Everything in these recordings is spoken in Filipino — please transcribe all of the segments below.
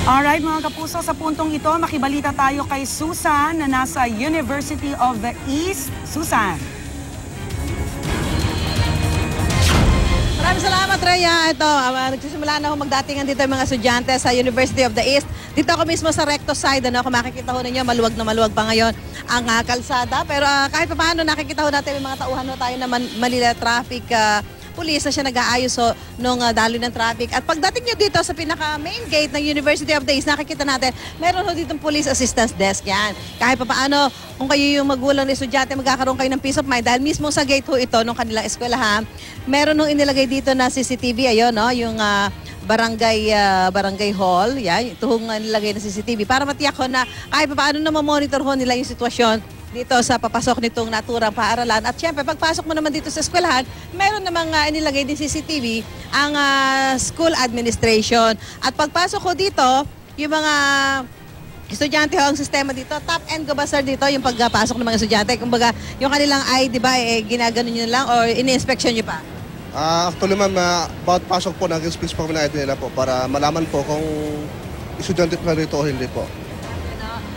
Alright mga kapuso, sa puntong ito, makibalita tayo kay Susan na nasa University of the East. Susan. Maraming salamat, Rhea. Ito, nagsisimula na ako magdatingan dito yung mga estudyante sa University of the East. Dito ako mismo sa recto side, kung makikita ho ninyo, maluwag na maluwag pa ngayon ang kalsada. Pero kahit pa paano, nakikita ho natin yung mga tauhan tayo na Manila Traffic Police na siya nag-aayos nung daloy ng traffic. At pagdating nyo dito sa pinaka-main gate ng University of the East, nakikita natin, meron ho dito police assistance desk yan. Kahit pa paano, kung kayo yung magulang na estudyante, magkakaroon kayo ng peace of mind dahil mismo sa gate ho ito nung kanilang eskwelahan, meron ho inilagay dito na CCTV, ayun, yung barangay hall, yan, ito ho nilagay na CCTV para matiyak ho na kahit pa paano na mamonitor ho nila yung sitwasyon dito sa papasok nitong naturang paaralan. At syempre, pagpasok mo naman dito sa eskwelahan, meron namang inilagay din CCTV ang school administration. At pagpasok ko dito, yung mga estudyante ho, ang sistema dito, top end ko ba sir dito, yung pagpasok ng mga estudyante? Kumbaga, yung kanilang ID ba, ginagano nyo lang or ini-inspection nyo pa? Actually ma'am, bawat pasok po, nag-inspection po kami ng ID nila po para malaman po kung estudyante pa rito o hindi po.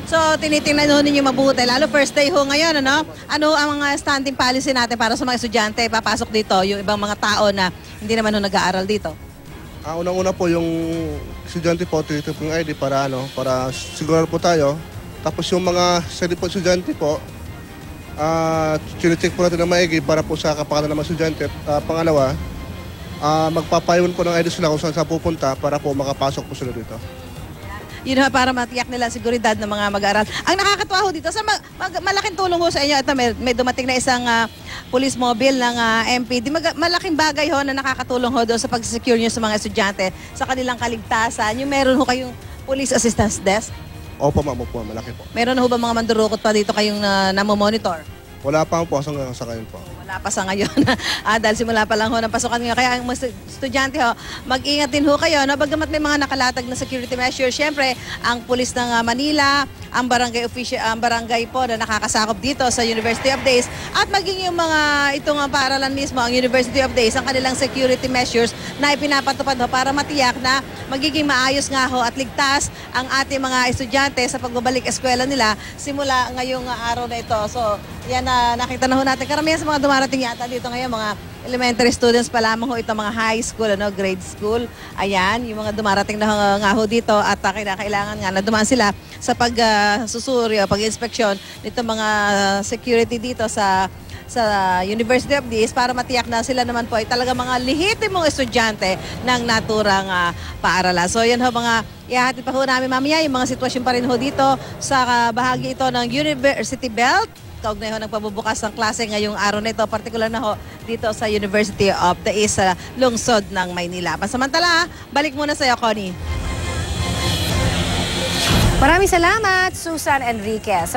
So, tinitingnan ho ninyo mabuti. Lalo first day ho ngayon, ano? Ano ang mga standing policy natin para sa mga estudyante papasok dito, yung ibang mga tao na hindi naman ho nag-aaral dito? Unang-una po yung estudyante po, tinitingnan po yung ID para sigurado po tayo. Tapos yung mga sarili po estudyante po, chine-check po natin na maigi para po sa kapakanan ng mga estudyante. Pangalawa, magpapayon po ng ID sila kung saan pupunta para po makapasok po sila dito. Yun ho, para matiyak nila ang seguridad ng mga mag-aaral. Ang nakakatuwa ho dito, sa malaking tulong ho sa inyo, ito may dumating na isang police mobile ng MPD. Malaking bagay ho na nakakatulong ho doon sa pag-secure nyo sa mga estudyante sa kanilang kaligtasan. Yung meron ho kayong police assistance desk? Opo ma'am, opo, malaki po. Meron ho ba mga mandurukot pa dito kayong namomonitor? Wala pa po sa ngayon po. Wala pa sa ngayon. Dahil simula pa lang ho ng pasukan ngayon. Kaya ang mga estudyante ho, mag-ingat din ho kayo. No? Bagamat may mga nakalatag na security measures, syempre, ang pulis ng Manila, ang barangay official, ang barangay po na nakakasakop dito sa University of the East, at maging yung mga itong paaralan mismo, ang University of the East, ang kanilang security measures na ipinapatupad ho para matiyak na magiging maayos nga ho at ligtas ang ating mga estudyante sa pagbabalik eskwela nila simula ngayong araw na ito. So, yan na nakita na ho natin. Karamihan sa mga dumarating yata dito ngayon, mga elementary students pa lamang ho, ito mga high school, grade school. Ayan, yung mga dumarating na nga ho dito at kailangan nga na dumaan sila sa pag-susuri o pag-inspeksyon nito mga security dito sa University of the East para matiyak na sila naman po ay talaga mga lehitimong estudyante ng naturang paaralan. So yan ho mga ihahatid pa ho namin mamaya yung mga sitwasyon pa rin ho dito sa bahagi ito ng University Belt. Kaugnay ho ng pabubukas ng klase ngayong araw na ito, particular na ho dito sa University of the East sa lungsod ng Maynila. Pansamantala, balik muna sa iyo, Connie. Maraming salamat, Susan Enriquez.